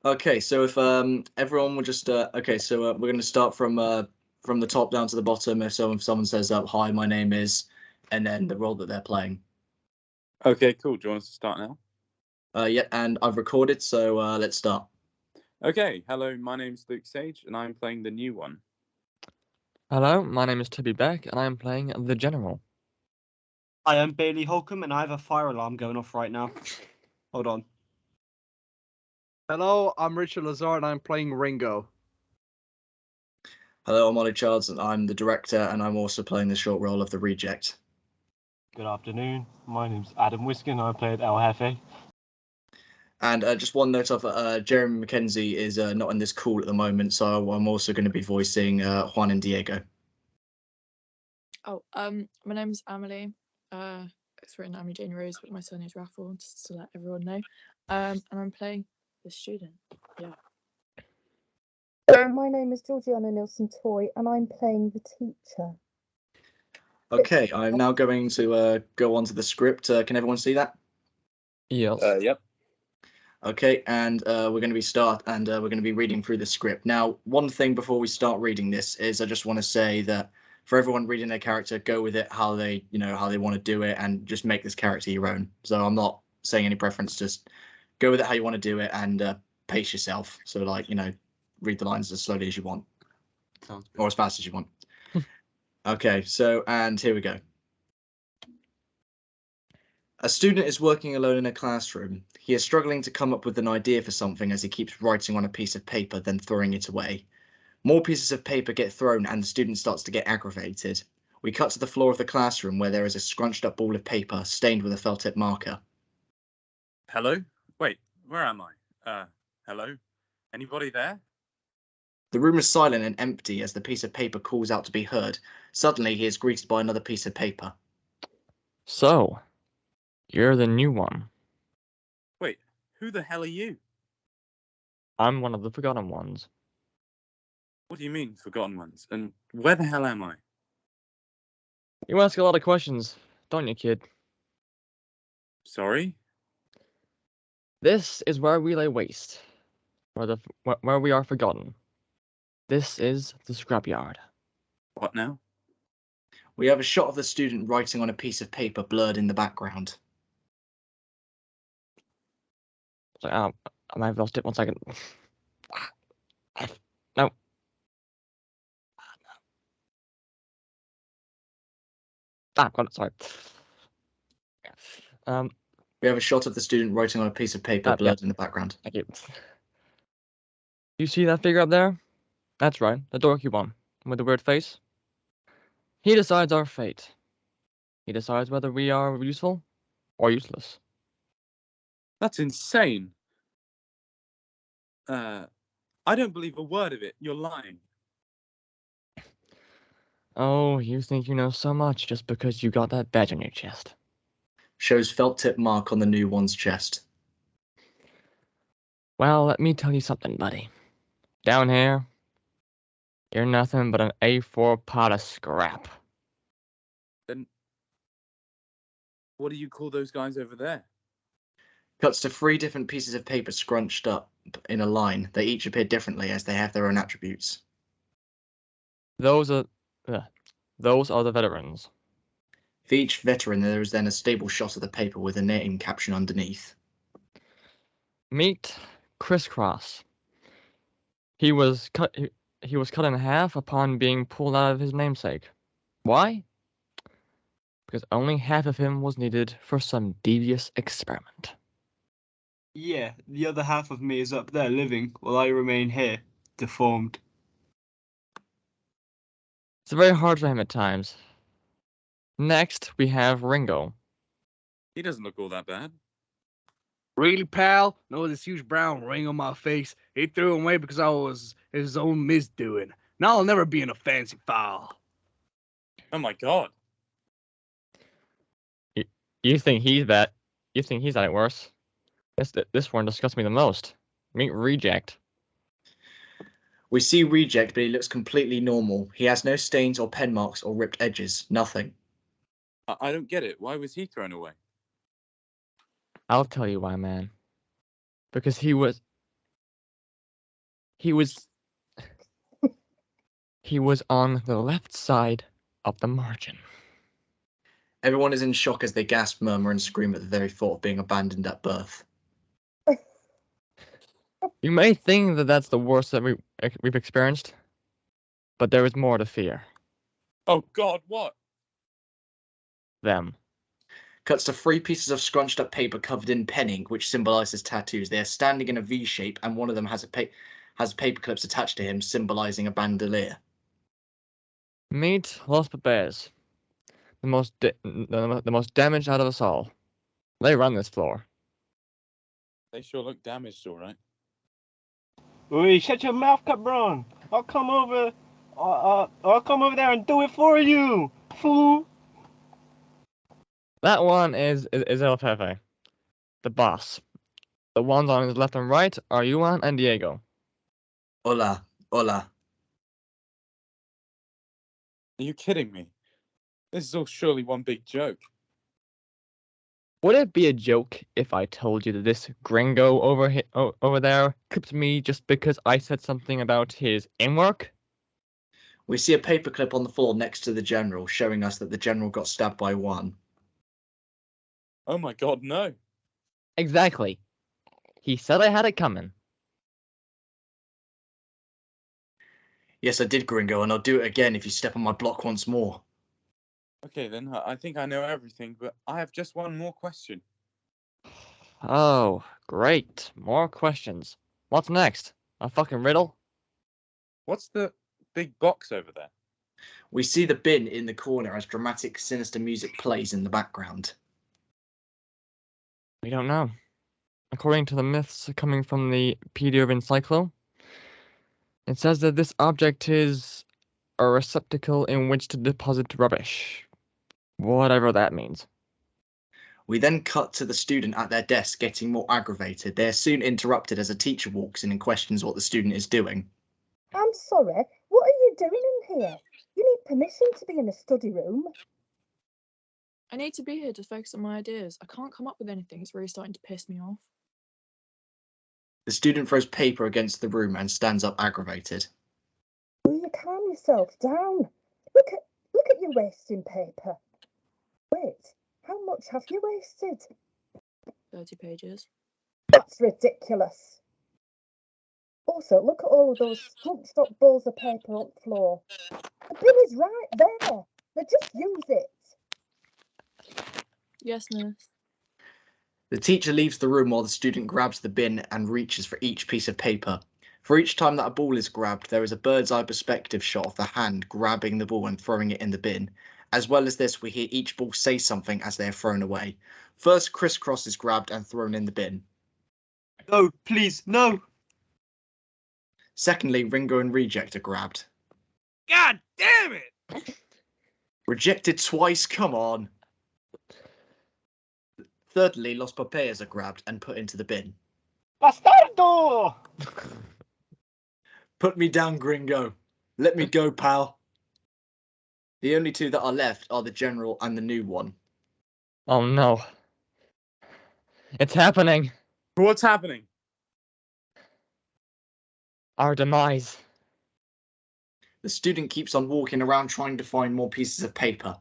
Okay, so if everyone would just okay, so we're going to start from the top down to the bottom. If someone says "Hi, my name is," and then the role that they're playing. Okay, cool. Do you want us to start now? Yeah, and I've recorded, so let's start. Okay, hello, my name's Luke Sage, and I'm playing the new one. Hello, my name is Toby Beck, and I'm playing the General. I am Bailey Holcomb, and I have a fire alarm going off right now. Hold on. Hello, I'm Richard Lazar, and I'm playing Ringo. Hello, I'm Ollie Childs, and I'm the director, and I'm also playing the short role of the Reject. Good afternoon. My name's Adam Wiskin. I played El Jefe. And just one note of Jeremy McKenzie is not in this call at the moment, so I'm also going to be voicing Juan and Diego. Oh, my name's Amelie. It's written Amelie Jane Rose, but my surname's Raffle, just to let everyone know. And I'm playing the student. Yeah. My name is Georgiana Nilsson Toy, and I'm playing the teacher. Okay, I'm now going to go on to the script. Can everyone see that? Yes. Yep. Okay, and we're going to be reading through the script. Now, one thing before we start reading this is I just want to say that for everyone reading their character, go with it how they want to do it, and just make this character your own. So I'm not saying any preference, just go with it how you want to do it, and pace yourself. So read the lines as slowly as you want. Sounds good. Or as fast as you want. Okay, so, and here we go. A student is working alone in a classroom. He is struggling to come up with an idea for something as he keeps writing on a piece of paper, then throwing it away. More pieces of paper get thrown and the student starts to get aggravated. We cut to the floor of the classroom where there is a scrunched up ball of paper stained with a felt tip marker. Hello? Wait, where am I? Hello? Anybody there? The room is silent and empty as the piece of paper calls out to be heard. Suddenly he is greeted by another piece of paper. So, you're the new one. Wait, who the hell are you? I'm one of the forgotten ones. What do you mean, forgotten ones? And where the hell am I? You ask a lot of questions, don't you, kid? Sorry? This is where we lay waste, where we are forgotten. This is the Scrapyard. What now? We have a shot of the student writing on a piece of paper blurred in the background. So, I might have lost it. 1 second. No. Got it. Sorry. We have a shot of the student writing on a piece of paper blurred in the background. Thank you. You see that figure up there? That's right, the dorky one with the weird face. He decides our fate. He decides whether we are useful or useless. That's insane. I don't believe a word of it. You're lying. Oh, you think you know so much just because you got that badge on your chest. Shows felt tip mark on the new one's chest. Well, let me tell you something, buddy. Down here, you're nothing but an A4 pot of scrap. Then what do you call those guys over there? Cuts to 3 different pieces of paper scrunched up in a line. They each appear differently as they have their own attributes. Those are the veterans. For each veteran, there is then a stable shot of the paper with a name caption underneath. Meet Crisscross. He was cut in half upon being pulled out of his namesake. Why? Because only half of him was needed for some devious experiment. Yeah, the other half of me is up there living, while I remain here, deformed. It's very hard for him at times. Next, we have Ringo. He doesn't look all that bad. Really, pal? No, this huge brown ring on my face. He threw it away because I was his own misdoing. Now I'll never be in a fancy file. Oh my god. You think he's that? You think he's at it worse? This one disgusts me the most. Meet Reject. We see Reject, but he looks completely normal. He has no stains or pen marks or ripped edges. Nothing. I don't get it. Why was he thrown away? I'll tell you why, man. Because he was on the left side of the margin. Everyone is in shock as they gasp, murmur, and scream at the very thought of being abandoned at birth. You may think that that's the worst that we've experienced, but there is more to fear. Oh God, what? Them. Cuts to 3 pieces of scrunched up paper covered in pen ink, which symbolizes tattoos. They are standing in a V shape, and one of them has paper clips attached to him, symbolizing a bandolier. Meet Los Papayas, the most damaged out of us all. They run this floor. They sure look damaged, all right. Oi, shut your mouth, cabron! I'll come over. I'll come over there and do it for you, fool. That one is El Jefe, the boss. The ones on his left and right are Yuan and Diego. Hola, hola. Are you kidding me? This is all surely one big joke. Would it be a joke if I told you that this gringo over there clipped me just because I said something about his in-work? We see a paperclip on the floor next to the general, showing us that the general got stabbed by one. Oh my God, no. Exactly. He said I had it coming. Yes, I did, Gringo, and I'll do it again if you step on my block once more. Okay, then I think I know everything, but I have just one more question. Oh, great. More questions. What's next? A fucking riddle? What's the big box over there? We see the bin in the corner as dramatic, sinister music plays in the background. We don't know. According to the myths coming from the Pedia of Encyclo, it says that this object is a receptacle in which to deposit rubbish. Whatever that means. We then cut to the student at their desk getting more aggravated. They are soon interrupted as a teacher walks in and questions what the student is doing. I'm sorry, what are you doing in here? You need permission to be in a study room. I need to be here to focus on my ideas. I can't come up with anything. It's really starting to piss me off. The student throws paper against the room and stands up aggravated. Will you calm yourself down? Look at you wasting paper. Wait, how much have you wasted? 30 pages. That's ridiculous. Also, look at all of those scrunched up balls of paper on the floor. The bin is right there. Now just use it. Yes, miss. The teacher leaves the room while the student grabs the bin and reaches for each piece of paper. For each time that a ball is grabbed, there is a bird's eye perspective shot of the hand grabbing the ball and throwing it in the bin. As well as this, we hear each ball say something as they are thrown away. First, Crisscross is grabbed and thrown in the bin. No, please, no. Secondly, Ringo and Reject are grabbed. God damn it! Rejected twice, come on. Thirdly, Los Papayas are grabbed and put into the bin. Bastardo! Put me down, Gringo. Let me go, pal. The only two that are left are the general and the new one. Oh no. It's happening. What's happening? Our demise. The student keeps on walking around trying to find more pieces of paper.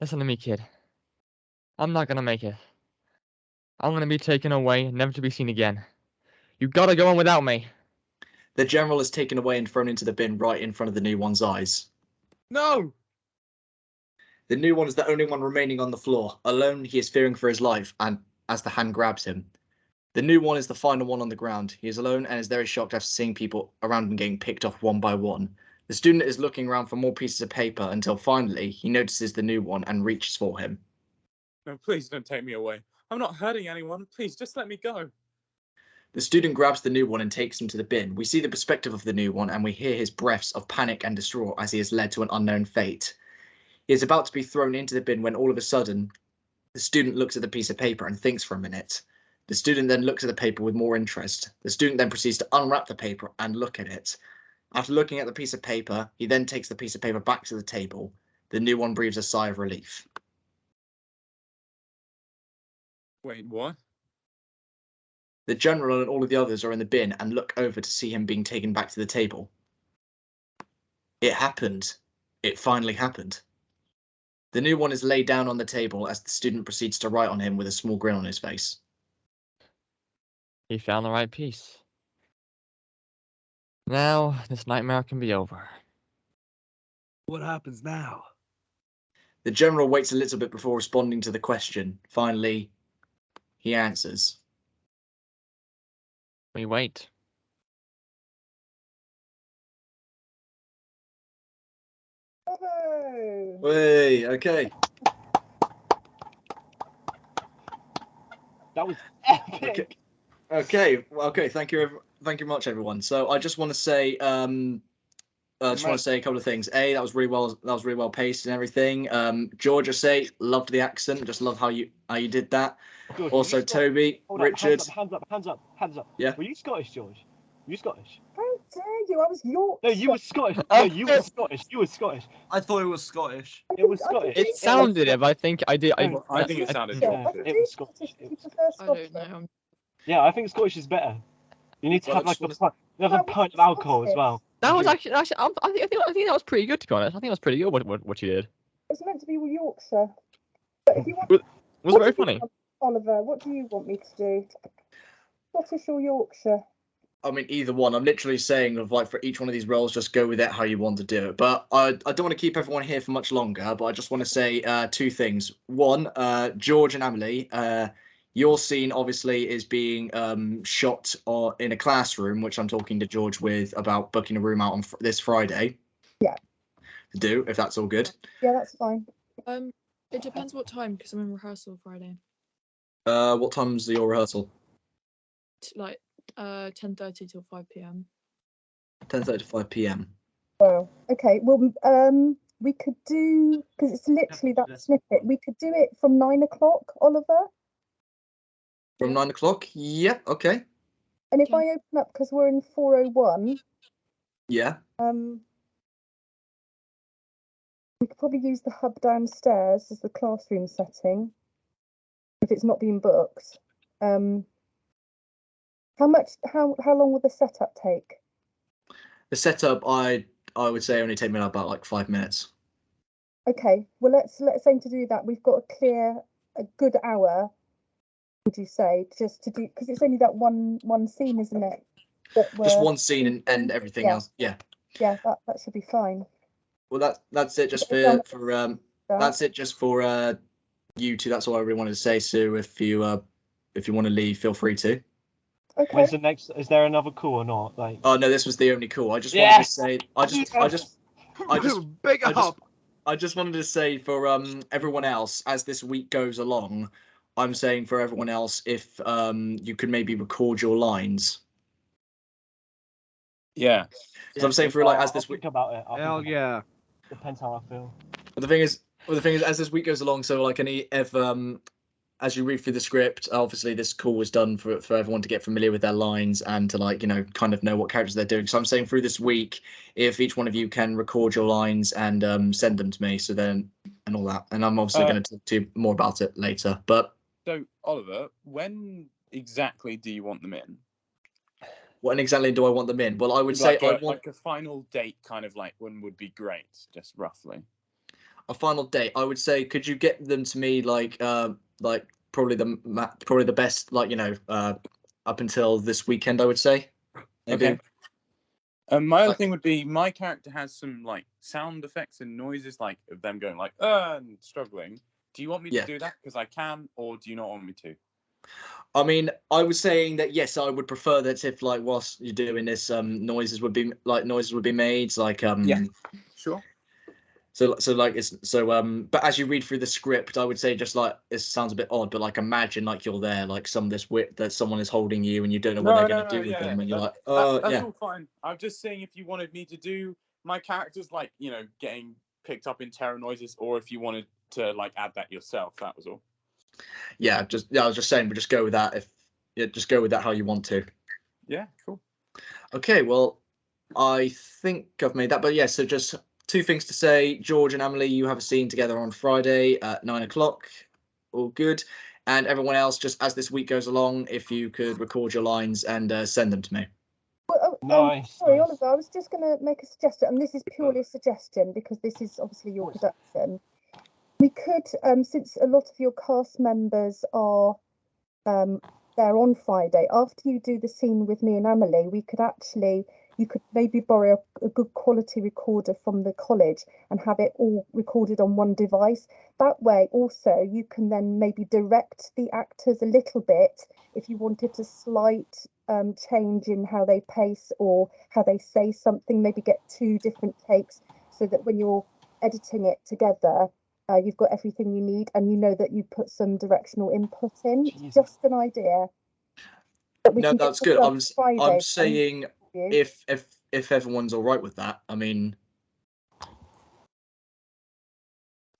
Listen to me, kid. I'm not gonna make it. I'm gonna be taken away, never to be seen again. You gotta go on without me. The general is taken away and thrown into the bin right in front of the new one's eyes. No! The new one is the only one remaining on the floor. Alone, he is fearing for his life, and as the hand grabs him. The new one is the final one on the ground. He is alone and is very shocked after seeing people around him getting picked off one by one. The student is looking around for more pieces of paper until finally he notices the new one and reaches for him. No, please don't take me away. I'm not hurting anyone. Please, just let me go. The student grabs the new one and takes him to the bin. We see the perspective of the new one and we hear his breaths of panic and distraught as he is led to an unknown fate. He is about to be thrown into the bin when all of a sudden, the student looks at the piece of paper and thinks for a minute. The student then looks at the paper with more interest. The student then proceeds to unwrap the paper and look at it. After looking at the piece of paper, he then takes the piece of paper back to the table. The new one breathes a sigh of relief. Wait, what? The general and all of the others are in the bin and look over to see him being taken back to the table. It happened. It finally happened. The new one is laid down on the table as the student proceeds to write on him with a small grin on his face. He found the right piece. Now, this nightmare can be over. What happens now? The general waits a little bit before responding to the question. Finally, he answers. We wait. Oh. Hey, okay. That was epic. Okay. Thank you much, everyone. So I just want to say, just want to say a couple of things. A, that was really well paced and everything. George, I say, loved the accent. Just love how you did that. George, Also, Toby, hold up, Richard. hands up. Yeah. Were you Scottish, George? Were you Scottish? How dare you? I was Yorkshire. No, you were Scottish. No, you were Scottish. You were Scottish. I thought it was Scottish. It was Scottish. It sounded it, but I think I did. No, I think it sounded Yeah, Yorkshire. I It do was Scottish. Scottish. Do It you was- prefer I Scottish? don't know. Yeah, I think Scottish is better. You need to Well, have I like just a pint of alcohol as well. That was Yeah. actually I think that was pretty good, to be honest. I think that was pretty good what you did. It's meant to be Yorkshire. But if you want, Was what very do you funny. want, Oliver, what do you want me to do? Scottish or Yorkshire? I mean, either one. I'm literally saying of like for each one of these roles, just go with it how you want to do it. But I don't want to keep everyone here for much longer. But I just want to say two things. One, George and Emily, your scene obviously is being shot in a classroom, which I'm talking to George with about booking a room out on this Friday. Yeah. To do, if that's all good. Yeah, that's fine. It depends what time, because I'm in rehearsal Friday. What time's your rehearsal? Like 10:30 till 5 p.m. 10:30 to 5 p.m. Well, okay. Well, we could do, because it's literally that snippet. We could do it from 9 o'clock, Oliver. From 9 o'clock? Yep. Okay. And if Yeah. I open up, because we're in 401, Yeah. we could probably use the hub downstairs as the classroom setting if it's not being booked. How long will the setup take? The setup, I would say only take me about like 5 minutes. Okay, well let's aim to do that. We've got to clear a good hour, would you say, just to do, because it's only that one scene, isn't it? Just one scene and everything else. Yeah. Yeah, that should be fine. Well, that's it. Just It's for that's it. Just for you two. That's all I really wanted to say. So if you want to leave, feel free to. Okay. When's the next? Is there another call or not? Like. Oh no, this was the only call. I just wanted Yes! to say. Big I up. just wanted to say for everyone else, as this week goes along, I'm saying for everyone else, if you could maybe record your lines. Yeah. So I'm saying for like as I'll this week. think about it. Hell yeah. Depends how I feel. But the thing is, as this week goes along, so like as you read through the script, obviously this call was done for everyone to get familiar with their lines and to like, kind of know what characters they're doing. So I'm saying through this week, if each one of you can record your lines and send them to me, so then and all that. And I'm obviously going to talk to you more about it later. But So Oliver, when exactly do you want them in? when exactly do I want them in? Well, I would say Like I want like a final date, kind of like when would be great, just roughly. a final date. I would say, could you get them to me like probably the best, like up until this weekend, I would say. Maybe. Okay. My other thing would be my character has some like sound effects and noises, like of them going like and struggling. Do you want me to do that because I can, or do you not want me to? I mean, I was saying that yes, I would prefer that if like whilst you're doing this, noises would be made, like Yeah, sure. So like it's so but as you read through the script, I would say just like it sounds a bit odd, but like imagine like you're there, like this whip that someone is holding you and you don't know what they're going to do with them, and you're like, that's all fine. I'm just saying if you wanted me to do my characters like getting picked up in terror noises, or if you wanted to like add that yourself, that was all. Yeah, I was just saying, but just go with that just go with that how you want to. Yeah, cool. Okay, well, I think I've made that, but yeah, so just two things to say. George and Emily, you have a scene together on Friday at 9 o'clock. All good. And everyone else, just as this week goes along, if you could record your lines and send them to me. Well, Nice. sorry, nice. Oliver, I was just going to make a suggestion, and this is purely a suggestion because this is obviously your production. We could, since a lot of your cast members are there on Friday, after you do the scene with me and Emily, you could maybe borrow a good quality recorder from the college and have it all recorded on one device. That way, also, you can then maybe direct the actors a little bit if you wanted a slight change in how they pace or how they say something, maybe get 2 different takes so that when you're editing it together, you've got everything you need and you know that you put some directional input in. Jesus. Just an idea. No, that's good. I'm saying you. if everyone's all right with that, I mean,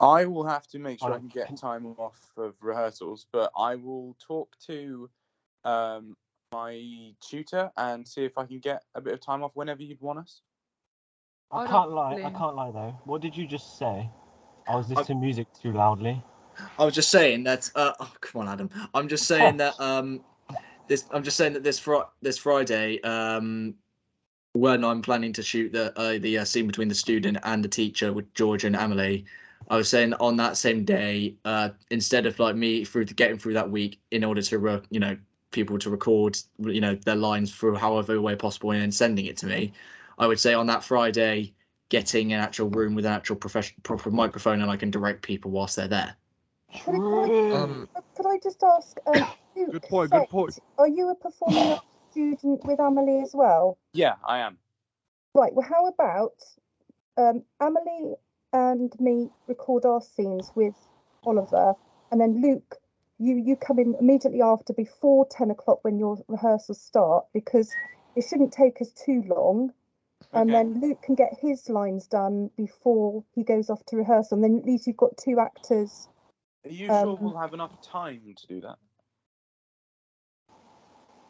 I will have to make sure I Oh, can get time off of rehearsals, but I will talk to my tutor and see if I can get a bit of time off whenever you'd want us. I I can't don't lie. I blame. can't lie though. What did you just say? I was listening to music too loudly. I was just saying that. Oh, come on, Adam. I'm just saying that. This Friday, when I'm planning to shoot the scene between the student and the teacher with George and Emily, I was saying on that same day, instead of like me getting through that week in order to people to record their lines through however way possible and then sending it to me, I would say on that Friday getting an actual room with an actual proper microphone and I can direct people whilst they're there. Could I just ask, Luke, Good point, good point. are you a performing arts student with Emily as well? Yeah, I am. Right, well, how about Emily and me record our scenes with Oliver, and then Luke, you come in immediately after, before 10 o'clock when your rehearsals start, because it shouldn't take us too long. And Okay. then Luke can get his lines done before he goes off to rehearsal. And then at least you've got 2 actors. Are you sure we'll have enough time to do that?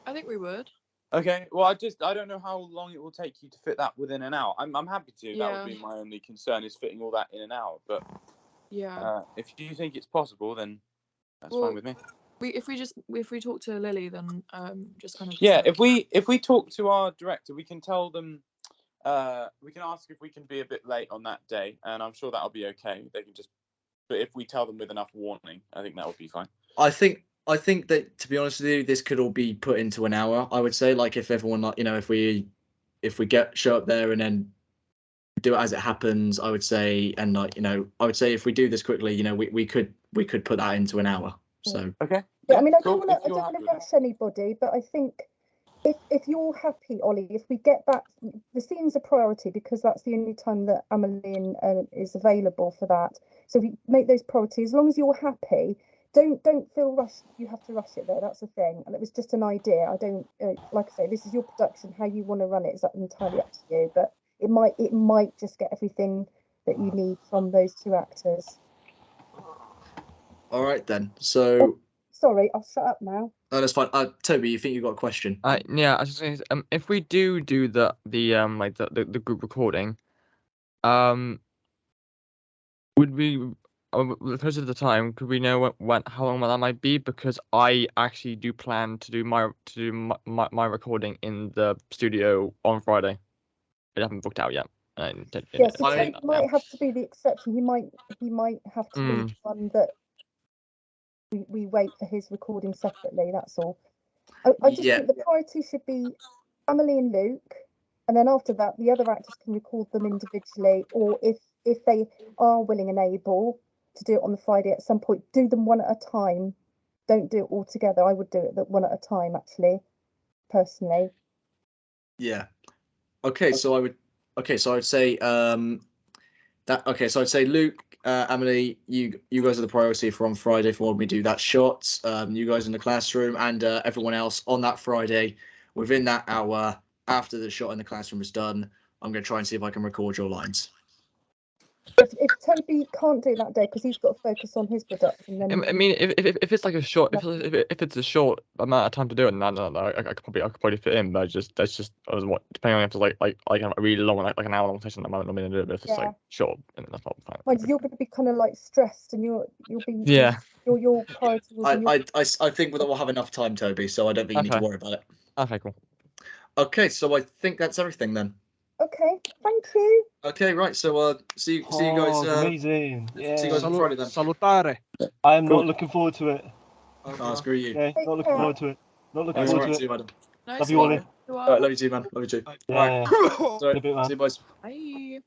I think we would. Okay, well, I don't know how long it will take you to fit that within an hour. I'm happy to. Yeah. That would be my only concern, is fitting all that in an hour. But Yeah. if you think it's possible, then that's fine Well, with me. If we talk to Lily, then just kind of Yeah, decide. if we talk to our director, we can tell them. We can ask if we can be a bit late on that day, and I'm sure that'll be okay. They can just. But if we tell them with enough warning, I think that would be fine. I think that, to be honest with you, this could all be put into an hour. I would say, like, if everyone, like, if we show up there and then do it as it happens, I would say, and like, I would say if we do this quickly, we could put that into an hour. So okay. Yeah, I mean, I cool. don't want to rush anybody, but I think if you're happy, Ollie, if we get that, the scene's a priority because that's the only time that Emily is available for that. So if we make those priorities, as long as you're happy, don't feel rushed. You have to rush it though. That's the thing. And it was just an idea. I don't like I say, this is your production. How you want to run it is entirely up to you. But it might just get everything that you need from those 2 actors. all right then. So sorry, I'll shut up now. no, that's fine. Toby, you think you've got a question? Yeah, I was just saying, if we do the group recording, would we, closer to the time, could we know how long that might be? Because I actually do plan to do my recording in the studio on Friday. I haven't booked out yet. Yeah, so Toby might have to be the exception. He might have to be the one that we wait for his recording separately. That's all. I just think the priority should be Emily and Luke, and then after that, the other actors can record them individually, or if they are willing and able to do it on the Friday at some point, do them one at a time. Don't do it all together. I would do it one at a time, actually, personally. Yeah. Okay, so I would say so I'd say Luke, Emily, you guys are the priority for on Friday for when we do that shot. You guys in the classroom, and everyone else on that Friday within that hour after the shot in the classroom is done. I'm going to try and see if I can record your lines. If Toby can't do that day because he's got to focus on his production, then I mean, if it's like a short, if it's a short amount of time to do it, no, I could probably fit in, but that's just depending on if it's like a really long, like an hour long session, I might not do it. But if it's like short, and that's not fine. Mind you're going to be kind of like stressed, and you'll be yeah. your priority will be your... I think that we'll have enough time, Toby, so I don't think you need to Okay. worry about it. Okay, cool. Okay, so I think that's everything then. Okay, thank you. Okay, right. So see you guys. Amazing. Yeah. See you guys on Friday then. Salutare. I'm Cool. not looking forward to it. Oh, screw you. Okay, Take not looking care. forward to it. Not looking That's forward alright. to See it. you, madam. Nice Love you, Ollie. meeting you all. Alright, love you too, man. Love you too. Yeah. Alright. In a bit, man. See you, boys. Bye.